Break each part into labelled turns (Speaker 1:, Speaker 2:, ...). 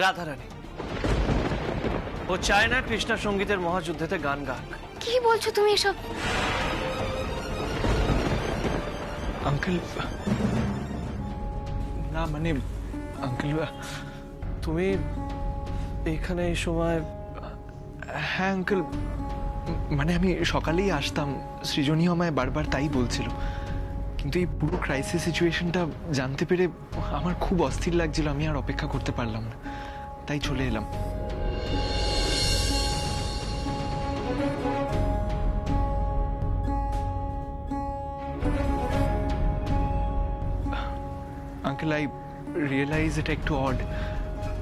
Speaker 1: রাধারানী। ও চায় না কৃষ্ণা সঙ্গীতের মহাযুদ্ধেতে গান গাক।
Speaker 2: কি বলছো তুমি এসব?
Speaker 3: আঙ্কেল, না মানে আঙ্কেল,
Speaker 1: তুমি এখানে এই সময়?
Speaker 3: হ্যাঁ আঙ্কেল, মানে আমি সকালেই আসতাম, সৃজনীয় আমায় বারবার তাই বলছিল, কিন্তু এই পুরো ক্রাইসিস সিচুয়েশনটা জানতে পেরে আমার খুব অস্থির লাগছিল। আমি আর অপেক্ষা করতে পারলাম না, তাই চলে এলাম। আঙ্কেল, আই রিয়েলাইজ এটা একটু অড,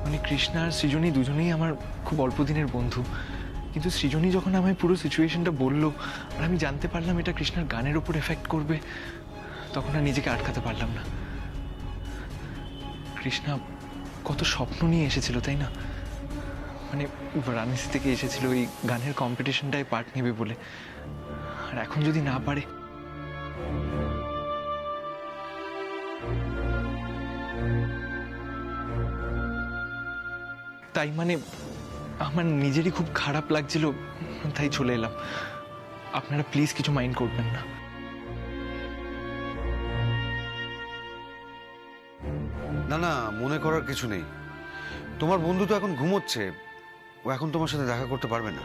Speaker 3: মানে কৃষ্ণা আর সৃজনী দুজনেই আমার খুব অল্প দিনের বন্ধু, কিন্তু সৃজনী যখন আমায় পুরো সিচুয়েশনটা বললো আর আমি জানতে পারলাম এটা কৃষ্ণার গানের উপর এফেক্ট করবে, তখন আর নিজেকে আটকাতে পারলাম না। কৃষ্ণা কত স্বপ্ন নিয়ে এসেছিল তাই না, মানে বারাণসী থেকে এসেছিল এই গানের কম্পিটিশনটায় পার্ট নেবে বলে, আর এখন যদি না পারে। তাই মানে আমার নিজেরই খুব খারাপ লাগছিল, তাই চলে এলাম। আপনারা প্লিজ কিছু মাইন্ড করবেন না।
Speaker 4: না না, মনে করার কিছু নেই। তোমার বন্ধু তো এখন ঘুমোচ্ছে, ও এখন তোমার সাথে দেখা করতে পারবে না।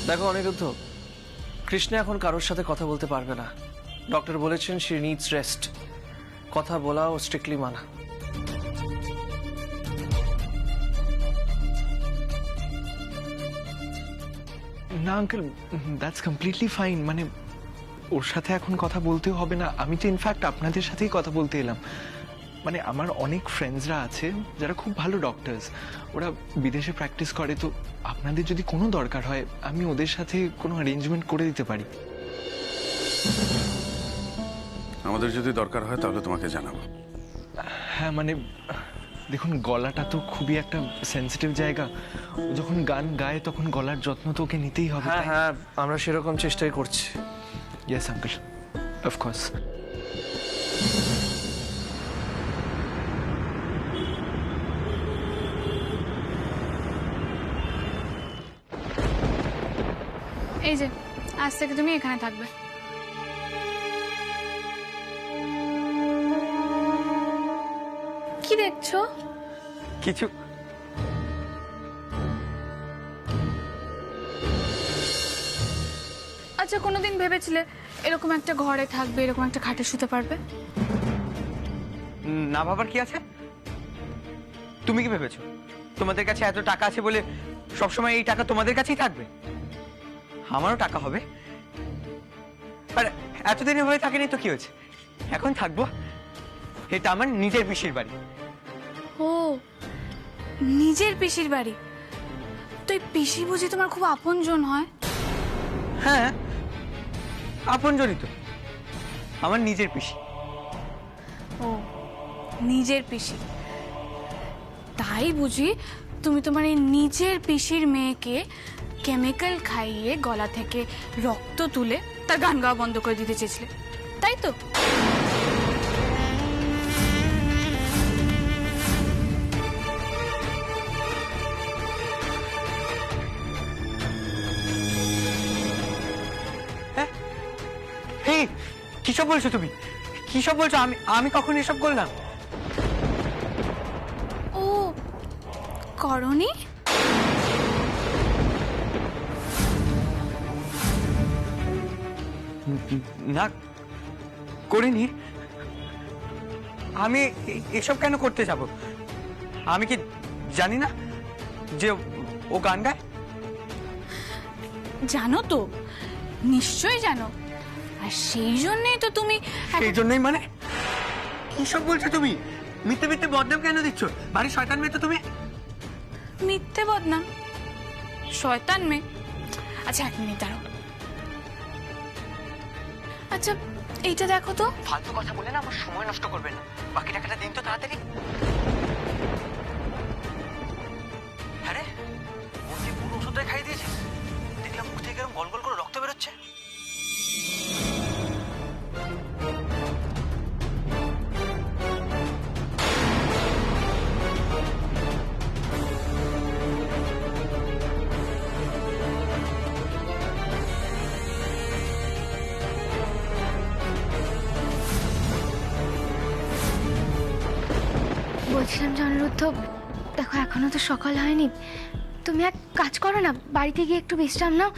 Speaker 1: দেখো অনিরুদ্ধ, কৃষ্ণা এখন কারোর সাথে কথা বলতে পারবে না। ডক্টর বলেছেন শি নিডস রেস্ট। কথা বলা ও স্ট্রিক্টলি মানা।
Speaker 3: না আঙ্কেল, দ্যাটস কমপ্লিটলি ফাইন, মানে ওর সাথে এখন কথা বলতেও হবে না। আমি তো ইনফ্যাক্ট আপনাদের সাথেই কথা বলতে এলাম। মানে আমার অনেক ফ্রেন্ডসরা আছে যারা খুব ভালো ডক্টরস, ওরা বিদেশে প্র্যাকটিস করে, তো আপনাদের যদি কোনো দরকার হয় আমি ওদের সাথে কোনো অ্যারেঞ্জমেন্ট করে দিতে পারি।
Speaker 5: আমাদের যদি দরকার হয় তাহলে তোমাকে জানাবো।
Speaker 3: হ্যাঁ মানে দেখুন, গলাটা তো খুবই একটা সেন্সিটিভ জায়গা, ও যখন গান গায় তখন গলার যত্ন তো ওকে নিতেই হবে।
Speaker 1: হ্যাঁ হ্যাঁ, আমরা সেরকম চেষ্টাই করছি।
Speaker 3: Yes uncle, of course.
Speaker 2: এই যে আজ থেকে তুমি এখানে থাকবে। কি দেখছো?
Speaker 6: কিছু
Speaker 2: আচ্ছা, কোনোদিন ভেবেছিলে এরকম একটা ঘরে থাকবে, এরকম একটা খাটে শুতে পারবে?
Speaker 6: না ভাবার কি আছে? তুমি কি ভেবেছো তোমাদের কাছে এত টাকা আছে বলে সবসময় এই টাকা তোমাদের কাছেই থাকবে? আমারও টাকা হবে, আর এতদিন হয়ে থাকেনি তো কি হয়েছে, এখন থাকবো। এটা আমার নিজের পিসির বাড়ি।
Speaker 2: ও, নিজের পিসির বাড়ি? তো এই পিসি বুঝি তোমার খুব আপনজন হয়?
Speaker 6: হ্যাঁ, আপনজনই তো, আমার নিজের পিসি।
Speaker 2: ও, নিজের পিসি। তাই বুঝি তুমি তোমার এই নিজের পিসির মেয়েকে কেমিক্যাল খাইয়ে গলা থেকে রক্ত তুলে তার গান গাওয়া বন্ধ করে দিতে চেয়েছিলে, তাই তো?
Speaker 6: এই কিসব বলছো তুমি? কিসব বলছো? আমি কখন এসব করলাম?
Speaker 2: ও, করনি?
Speaker 6: না, করিনি। আমি এসব কেন করতে যাব? আমি কি জানি না যে ও গান গায়?
Speaker 2: জানো তো, নিশ্চয়ই জানো। আর সেই জন্যই তো তুমি
Speaker 6: সেই জন্যই মানে? কিসব বলছো তুমি? মিথ্যে মিথ্যে বদনাম কেন দিচ্ছ? বাড়ি শয়তান মেয়ে তো তুমি।
Speaker 2: মিথ্যে বদনাম? শয়তান মেয়ে? আচ্ছা, এক মিনিট দাঁড়াও। আচ্ছা, এইটা দেখো তো।
Speaker 6: ফালতু কথা বলে না আমার সময় নষ্ট করবে না। বাকি টাকাটা দিন তো তাড়াতাড়ি। আরে ওর কি পুরো ওষুধটাই খাইয়ে দিয়েছিস? দেখলাম মুখ থেকে এরকম গল গল করে রক্ত বেরোচ্ছে।
Speaker 7: বলছিলাম যে অনিরুদ্ধ, দেখো এখনো তো সকাল হয়নি, তুমি এক কাজ করো না, বাড়িতে গিয়ে একটু বিশ্রাম নাও,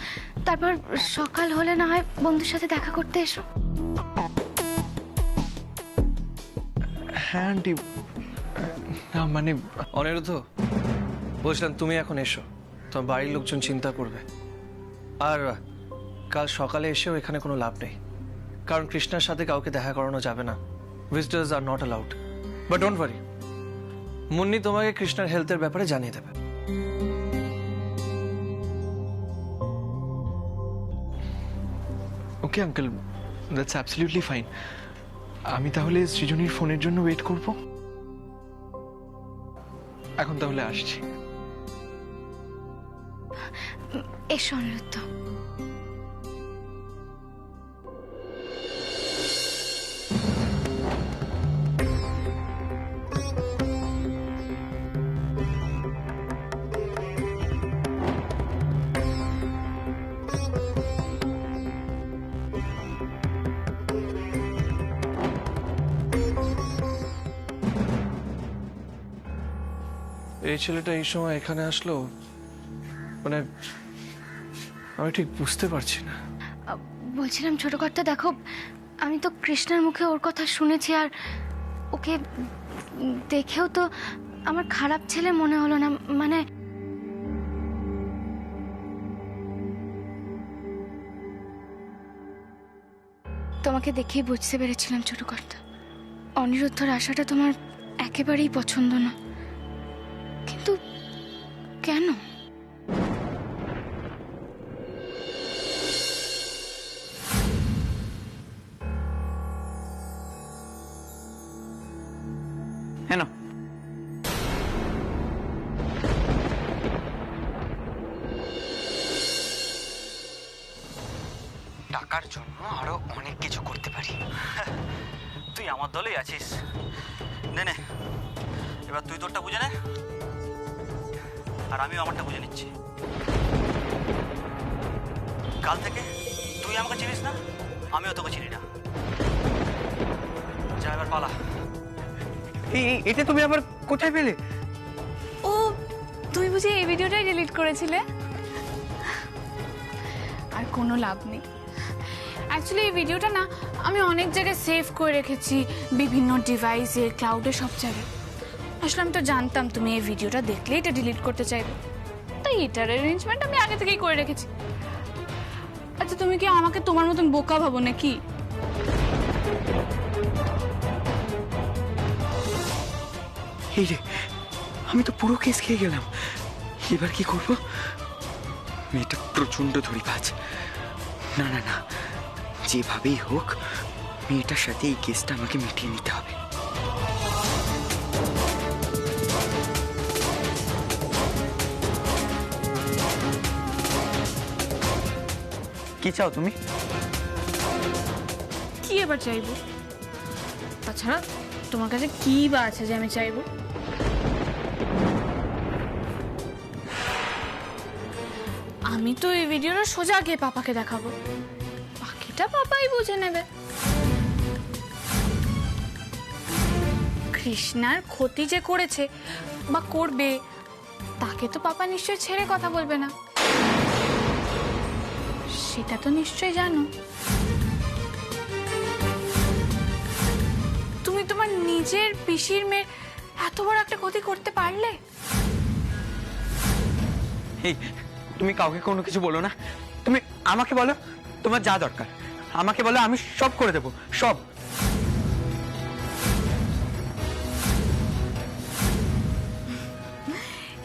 Speaker 7: তারপর সকাল হলে না হয় বন্ধুর সাথে দেখা করতে এসো।
Speaker 3: হ্যাঁ আন্টি, না মানে
Speaker 1: অনিরুদ্ধ, বলছিলাম তুমি এখন এসো, তোমার বাড়ির লোকজন চিন্তা করবে। আর কাল সকালে এসেও এখানে কোনো লাভ নেই, কারণ কৃষ্ণার সাথে কাউকে দেখা করানো যাবে না। Visitors are not allowed. But don't worry, Munni তোমাকে কৃষ্ণার হেলথের ব্যাপারে জানিয়ে দেবে।
Speaker 3: Okay uncle, that's absolutely fine. আমি তাহলে সৃজনীর ফোনের জন্য ওয়েট করব। এখন তাহলে আসছি।
Speaker 7: এসো অনিরুদ্ধ।
Speaker 1: এই ছেলেটা এই সময় এখানে আসলো, মানে আমি ঠিক বুঝতে পারছি না।
Speaker 7: বলছিলাম ছোট কর্তা, দেখো আমি তো কৃষ্ণার মুখে ওর কথা শুনেছি, আর ওকে দেখেও তো আমার খারাপ ছেলে মনে হলো না। মানে তোমাকে দেখেই বুঝতে পেরেছিলাম ছোট কর্তা, অনিরুদ্ধর আশাটা তোমার একেবারেই পছন্দ না। কিন্তু কেন?
Speaker 6: কেন? টাকার জন্য আরো অনেক কিছু করতে পারি।
Speaker 8: তুই আমার দলেই আছিস। নে নে, এবার তুই তোরটা বুঝে নে, আর আমিও আমারটা বুঝে নিচ্ছি। কাল থেকে তুই আমাকে চিনিস না, আমিও তোকে চিনি না। যা এবার পালা।
Speaker 6: এটা তুমি আবার কোথায় পেলে?
Speaker 2: ও, তুমি বুঝি এই ভিডিওটাই ডিলিট করেছিলে? আর কোনো লাভ নেই। অ্যাকচুয়ালি এই ভিডিওটা না আমি অনেক জায়গায় সেভ করে রেখেছি, বিভিন্ন ডিভাইসে, ক্লাউডে, সব জায়গায়। আসলে আমি তো জানতাম তুমি এই ভিডিওটা দেখলে এটা ডিলিট করতে চাইবে, তাই এটার অ্যারেঞ্জমেন্ট আমি আগে থেকেই করে রেখেছি। আচ্ছা, তুমি কি আমাকে তোমার মতন বোকা ভাবো নাকি?
Speaker 6: এই রে, আমি তো পুরো কেস খেয়ে গেলাম। এবার কি করব? মেয়েটা প্রচন্ড ধরিবাজ। না না না, যেভাবেই হোক মেয়েটার সাথে এই কেসটা আমাকে মিটিয়ে নিতে হবে। কি চাও তুমি?
Speaker 2: কি এবার চাইবো? তাছাড়া তোমার কাছে কি বা আছে যে আমি চাইবো? আমি তো এই ভিডিওটা সোজা গিয়ে পাপাকে দেখাবো, বাকিটা পাপাই বুঝে নেবে। কৃষ্ণার ক্ষতি যে করেছে বা করবে, তাকে তো পাপা নিশ্চয়ই ছেড়ে কথা বলবে না, সেটা তো নিশ্চয়ই জানো। তুমি তোমার নিজের পিসির মেয়ের এত বড় একটা ক্ষতি করতে পারলে?
Speaker 6: এই, তুমি কাউকে কোনো কিছু বলো না। তুমি আমাকে বলো তোমার যা দরকার, আমাকে বলো, আমি সব করে দেবো, সব।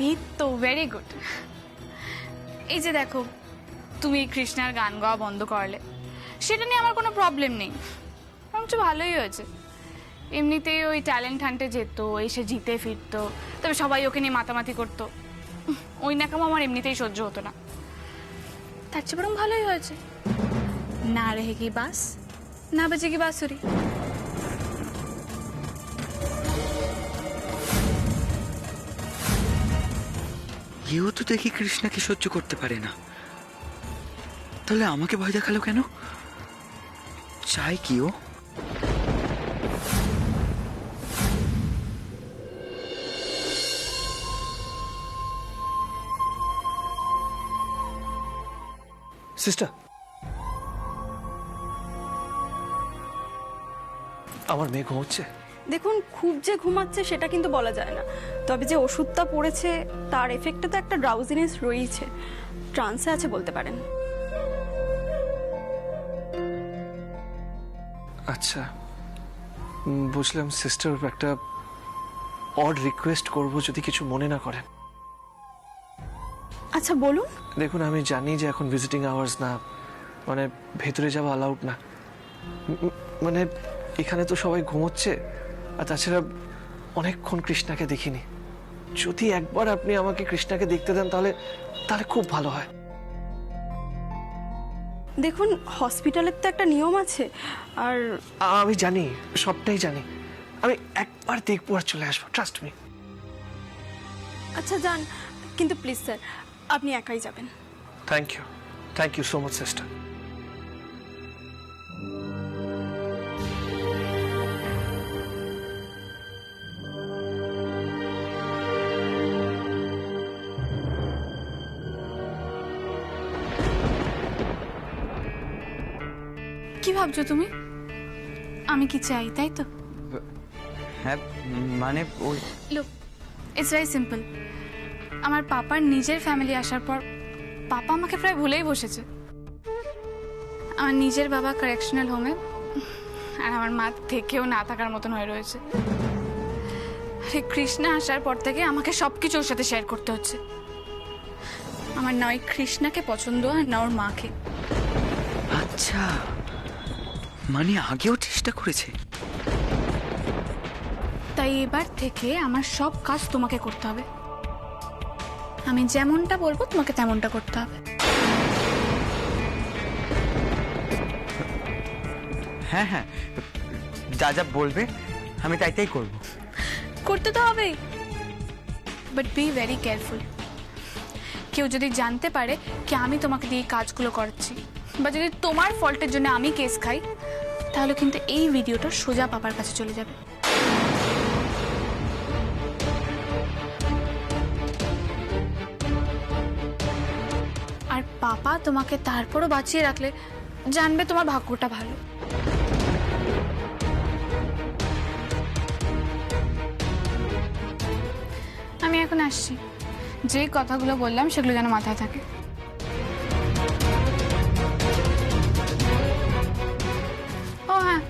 Speaker 2: এই তো ভেরি গুড। এই যে দেখো, তুমি কৃষ্ণার গান গাওয়া বন্ধ করলে, সেটা নিয়ে আমার কোনো প্রবলেম নেই, বরঞ্চ ভালোই হয়েছে। এমনিতেই ওই ট্যালেন্ট হান্টে যেত, এসে জিতে ফিরতো, তবে সবাই ওকে নিয়ে মাতামাতি করতো, ওই নাকাম আমার এমনিতেই সহ্য হতো না। তার চেয়ে বরং ভালোই হয়েছে, না রেহে কি বাস, না বেজে কি বাঁশুরি।
Speaker 6: কেউ তো দেখি কৃষ্ণাকে সহ্য করতে পারে না, তাহলে আমাকে ভয় দেখালো কেন? চাই কি? ও
Speaker 7: এই তো, ভেরি গুড। এই যে দেখো, তুমি কৃষ্ণার গান গাওয়া বন্ধ করলে, সেটা নিয়ে আমার কোনো প্রবলেম নেই, বরঞ্চ ভালোই হয়েছে। এমনিতেই ওই ট্যালেন্ট হান্টে যেত, এসে জিতে ফিরতো, তবে সবাই ওকে নিয়ে মাতামাতি করতো, ওই নাকাম আমার এমনিতেই সহ্য হতো না। তার চেয়ে বরং ভালোই হয়েছে, না রেহে কি বাস, না বেজে কি বাঁশুরি।
Speaker 6: কেউ তো দেখি কৃষ্ণাকে সহ্য করতে পারে না, তাহলে আমাকে ভয় দেখালো কেন? চাই কি? ও
Speaker 1: সিস্টার, আমার মেয়ে ঘুমোচ্ছে।
Speaker 9: দেখুন, খুব যে ঘুমাচ্ছে সেটা কিন্তু বলা যায় না, তবে যে ওষুধটা পড়েছে তার এফেক্টে তো একটা ড্রাউজিনেস রয়েছে, ট্রান্সে আছে বলতে পারেন।
Speaker 1: আচ্ছা, বুঝলাম সিস্টার। একটা অড রিকোয়েস্ট করব, যদি কিছু মনে না করেন।
Speaker 9: আচ্ছা বলুন।
Speaker 1: দেখুন, আমি জানি যে এখন ভিজিটিং আওয়ার্স না, মানে ভেতরে যাওয়া অ্যালাউড না, মানে এখানে তো সবাই ঘুমোচ্ছে, আর তাছাড়া অনেকক্ষণ কৃষ্ণাকে দেখিনি। যদি একবার আপনি আমাকে কৃষ্ণাকে দেখতে দেন তাহলে তাহলে খুব ভালো হয়।
Speaker 9: দেখুন, হসপিটালের তো একটা নিয়ম আছে, আর
Speaker 1: আমি জানি, সবটাই জানি। আমি একবার দেখবো আর চলে আসবো, ট্রাস্ট মি।
Speaker 9: আচ্ছা যান, কিন্তু প্লিজ স্যার, আপনি একাই যাবেন।
Speaker 1: Thank you so much sister.
Speaker 2: কি ভাবছো তুমি? আমি কি চাই, তাই তো?
Speaker 6: হ্যাঁ, মানে ওই
Speaker 2: লুক, ইটস ভেরি সিম্পল। আমার পাপার নিজের ফ্যামিলি আসার পর পাপা আমাকে প্রায় ভুলেই বসেছে। আমার নিজের বাবা কারেকশনাল হোমে, আর আমার মা থেকেও না থাকার মতন হয়ে রয়েছে। আরে কৃষ্ণা আসার পর থেকে আমাকে সবকিছু ওর সাথে শেয়ার করতে হচ্ছে। আমার না ওই কৃষ্ণাকে পছন্দ, আর না ওর মাকে।
Speaker 6: আচ্ছা, মানে আগেও চেষ্টা করেছে।
Speaker 2: তাই এবার থেকে আমার সব কাজ তোমাকে করতে হবে। আমি যেমনটা বলবো তোমাকে তেমনটা করতে হবে।
Speaker 6: হ্যাঁ হ্যাঁ, যা যা বলবে আমি তাই তাই করবো।
Speaker 2: করতে তো হবেই, বাট বি ভেরি কেয়ারফুল। কেউ যদি জানতে পারে কি আমি তোমাকে দিয়ে এই কাজগুলো করাচ্ছি, বা যদি তোমার ফল্টের জন্য আমি কেস খাই, তাহলে কিন্তু এই ভিডিওটা সোজা পাপার কাছে চলে যাবে। আর পাপা তোমাকে তারপরও বাঁচিয়ে রাখলে জানবে তোমার ভাগ্যটা ভালো। আমি এখন আসছি, যে কথাগুলো বললাম সেগুলো যেন মাথায় থাকে। ও হ্যাঁ,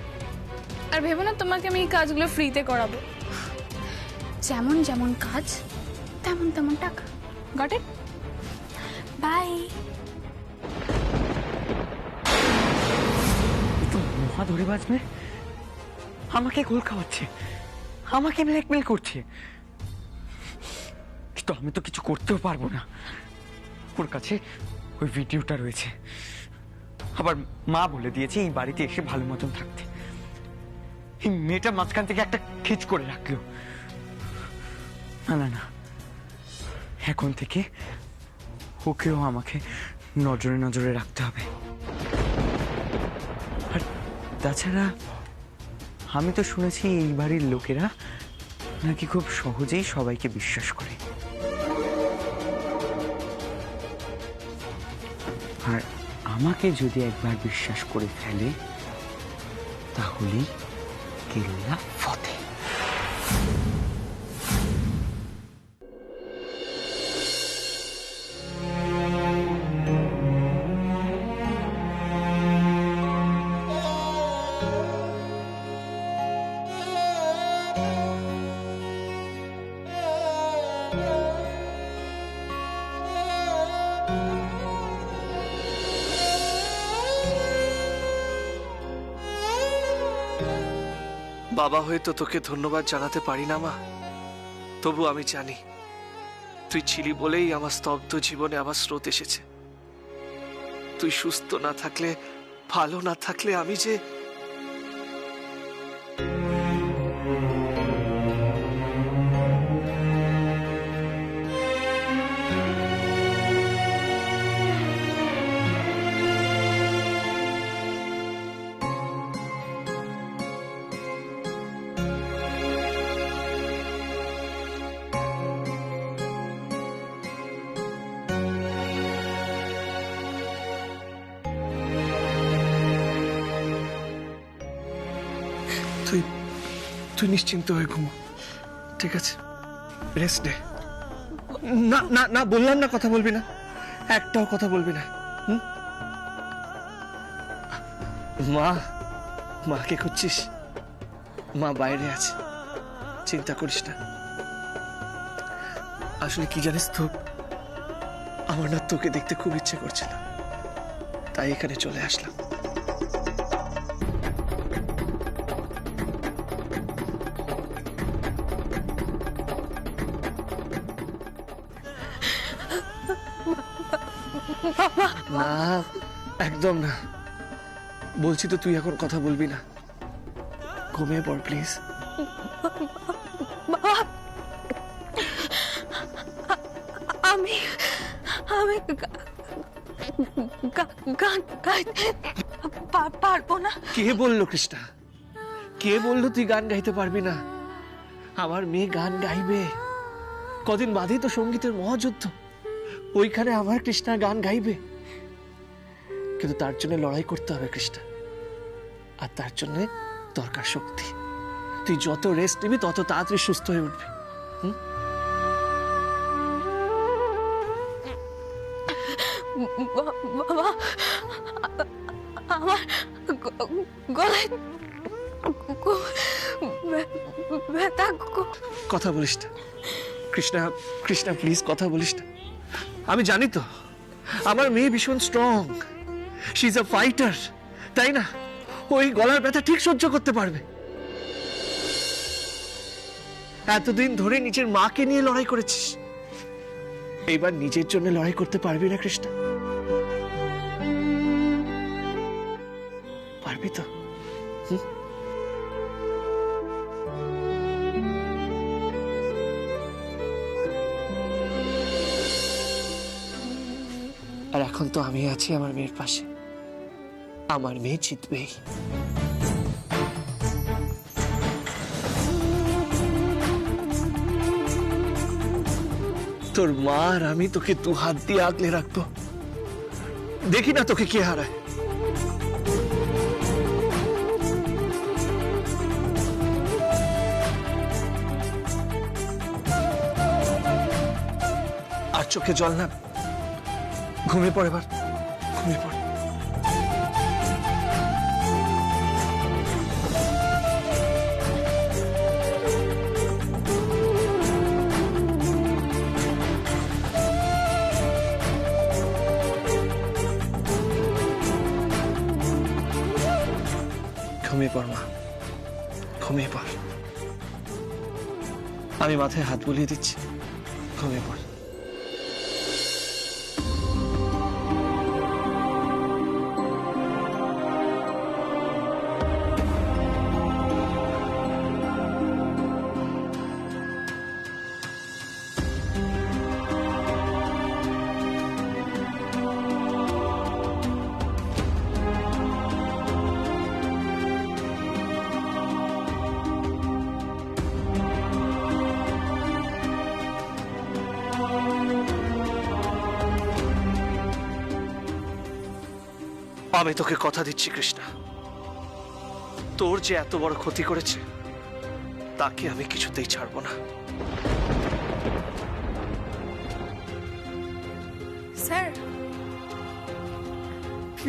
Speaker 2: আর ভেবো না তোমাকে আমি এই কাজগুলো ফ্রিতে করাবো। যেমন যেমন কাজ তেমন তেমন টাকা। Got it? বাই।
Speaker 6: মহা ধরে বাজবে, আমাকে গোল খাওয়াচ্ছে, আমাকে ব্ল্যাকমেল করছে, কিন্তু আমি তো কিছু করতেও পারবো না। ওর কাছে ওই ভিডিওটা রয়েছে, আবার মা বলে দিয়েছে এই বাড়িতে এসে ভালো মতন থাকতে। এই মেয়েটা মাঝখান থেকে একটা খিচ করে রাখলো। না না না, এখন থেকে ওকেও আমাকে নজরে নজরে রাখতে হবে। আর তাছাড়া আমি তো শুনেছি এই বাড়ির লোকেরা নাকি খুব সহজেই সবাইকে বিশ্বাস করে, আর আমাকে যদি একবার বিশ্বাস করে ফেলে তাহলেই কেল্লা ফতে।
Speaker 1: বাবা হয়তো তোকে ধন্যবাদ জানাতে পারি না মা, তবু আমি জানি তুই ছিলি বলেই আমার স্তব্ধ জীবনে আবার স্রোত এসেছে। তুই সুস্থ না থাকলে, ভালো না থাকলে আমি যে তুই নিশ্চিন্ত হয়ে ঘুমো, ঠিক আছে? রেস্ট নে। না না না, বললাম না কথা বলবি না, একটাও কথা বলবি না। হুম? মা, মাকে খুঁজছিস? মা বাইরে আছে, চিন্তা করিস না। আসলে কি জানিস তো, আমার না তোকে দেখতে খুব ইচ্ছে করছিল, তাই এখানে চলে আসলাম। না, একদম না, বলছি তো তুই এখন কথা বলবি না, ঘুমিয়ে পড় প্লিজ।
Speaker 2: আমি আমি গান গাইতে পারবো না।
Speaker 1: কে বললো কৃষ্ণা, কে বললো তুই গান গাইতে পারবি না? আমার মেয়ে গান গাইবে, কদিন বাদেই তো সঙ্গীতের মহাযুদ্ধ, ওইখানে আমার কৃষ্ণা গান গাইবে। কিন্তু তার জন্য লড়াই করতে হবে কৃষ্ণা, আর তার জন্য দরকার শক্তি। তুই যত রেস্ট নিবি তত তাড়াতাড়ি সুস্থ হয়ে উঠবি।
Speaker 2: বাবা, আমার গলায় ব্যথা।
Speaker 1: কথা বলিস না কৃষ্ণা, কৃষ্ণা প্লিজ কথা বলিস না। আমি জানি তো আমার মেয়ে ভীষণ strong, she is a fighter, তাই না? ওই গলার ব্যথা ঠিক সহ্য করতে পারবে। এতদিন ধরে নিজের মাকে নিয়ে লড়াই করেছিস, এইবার নিজের জন্য লড়াই করতে পারবি না কৃষ্ণা? পারবি তো? আর এখন তো আমি আছি আমার মেয়ের পাশে, আমার মেয়ে জিতবেই। তোর মা আর আমি তোকে দু হাত দিয়ে আগলে রাখবো, দেখি না তোকে কে হারায়। আর চোখে জল না, ঘুমিয়ে পড় এবার, ঘুমিয়ে পড়। ঘুমিয়ে পড় মা, ঘুমিয়ে পড়। আমি মাথায় হাত বুলিয়ে দিচ্ছি, ঘুমিয়ে পড়। আমি তোকে কথা দিচ্ছি কৃষ্ণা, তোর যে এত বড় ক্ষতি করেছে তাকে আমি কিছুতেই ছাড়বো না।
Speaker 9: স্যার,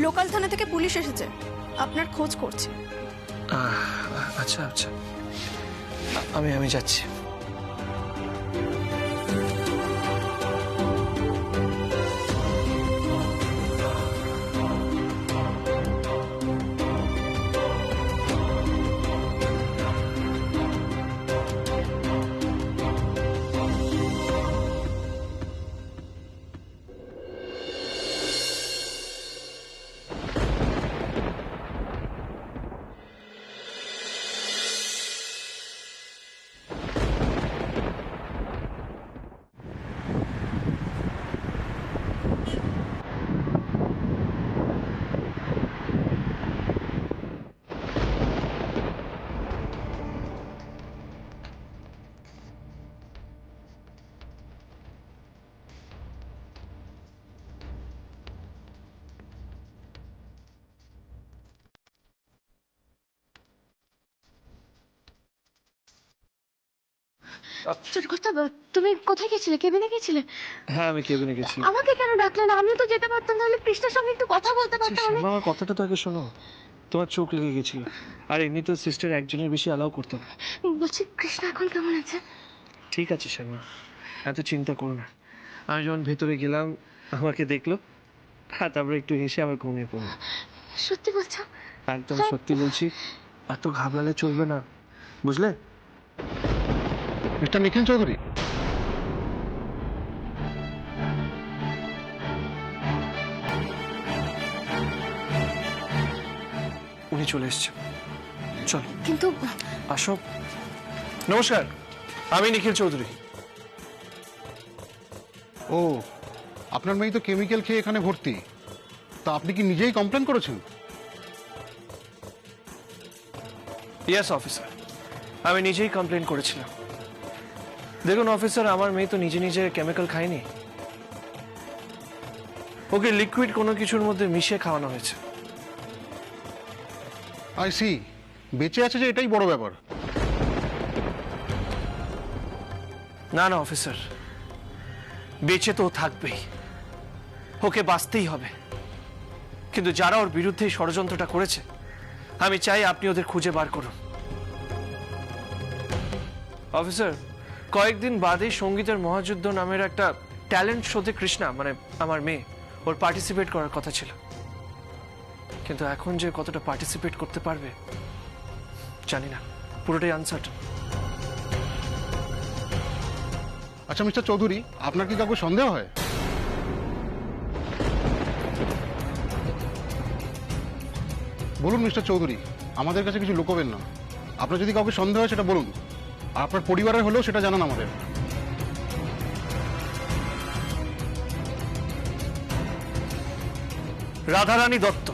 Speaker 9: লোকাল থানা থেকে পুলিশ এসেছে, আপনার খোঁজ করছে।
Speaker 1: আচ্ছা আচ্ছা, আমি যাচ্ছি।
Speaker 7: ছোটকর্তা তুমি কোথায় গেছিলে, কেবিনে গেছিলে?
Speaker 1: হ্যাঁ আমি কেবিনে গেছি।
Speaker 7: আমাকে কেন ডাকলে না? আমিও তো যেতে পারতাম, তাহলে কৃষ্ণের সঙ্গে একটু কথা বলতে পারতাম আমি।
Speaker 1: আমার কথাটা তো আগে শোনো। তোমার চোখ লেগে গেছিল, আর এমনি তো সিস্টার একজনের বেশি অ্যালাউ করতো না।
Speaker 7: বলছি কৃষ্ণ এখন কেমন আছে?
Speaker 1: ঠিক আছে শর্মা, এত চিন্তা করো না। আমি যখন ভেতরে গেলাম আমাকে দেখলো, হ্যাঁ তারপরে একটু হেসে আবার ঘুমিয়ে পড়লো।
Speaker 7: সত্যি বলছো?
Speaker 1: একদম সত্যি বলছি, এত ঘাবড়ালে চলবে না, বুঝলে?
Speaker 10: মিস্টার নিখিল চৌধুরী,
Speaker 1: উনি চলে এসছে, চল
Speaker 7: কিন্তু
Speaker 1: আসো। নমস্কার, আমি নিখিল চৌধুরী।
Speaker 10: ও আপনার মেয়ে তো কেমিক্যাল খেয়ে এখানে ভর্তি, তা আপনি কি নিজেই কমপ্লেন করেছেন?
Speaker 1: ইয়েস অফিসার, আমি নিজেই কমপ্লেন করেছিলাম। দেখুন অফিসার, আমার মেয়ে তো নিজে নিজে কেমিক্যাল খায়নি, ওকে লিকুইড কোনো কিছুর মধ্যে মিশিয়ে খাওয়ানো হয়েছে।
Speaker 10: আই সি, বেঁচে আছে যে এটাই বড় ব্যাপার।
Speaker 1: না না অফিসার, বেঁচে তো ও থাকবেই, ওকে বাঁচতেই হবে। কিন্তু যারা ওর বিরুদ্ধে এই ষড়যন্ত্রটা করেছে, আমি চাই আপনি ওদের খুঁজে বার করুন। অফিসার, কয়েকদিন বাদেই সঙ্গীতের মহাযুদ্ধ নামের একটা ট্যালেন্ট শোতে কৃষ্ণা, মানে আমার মেয়ে, ওর পার্টিসিপেট করার কথা ছিল। কিন্তু এখন যে কতটা পার্টিসিপেট করতে পারবে জানি না, পুরোটাই আনসার্টেন।
Speaker 10: আচ্ছা মিস্টার চৌধুরী, আপনার কি কাউকে সন্দেহ হয়? বলুন মিস্টার চৌধুরী, আমাদের কাছে কিছু লুকোবেন না। আপনার যদি কাউকে সন্দেহ হয় সেটা বলুন, আর আপনার পরিবারের হলেও সেটা জানান আমাদের।
Speaker 1: রাধারানী দত্ত।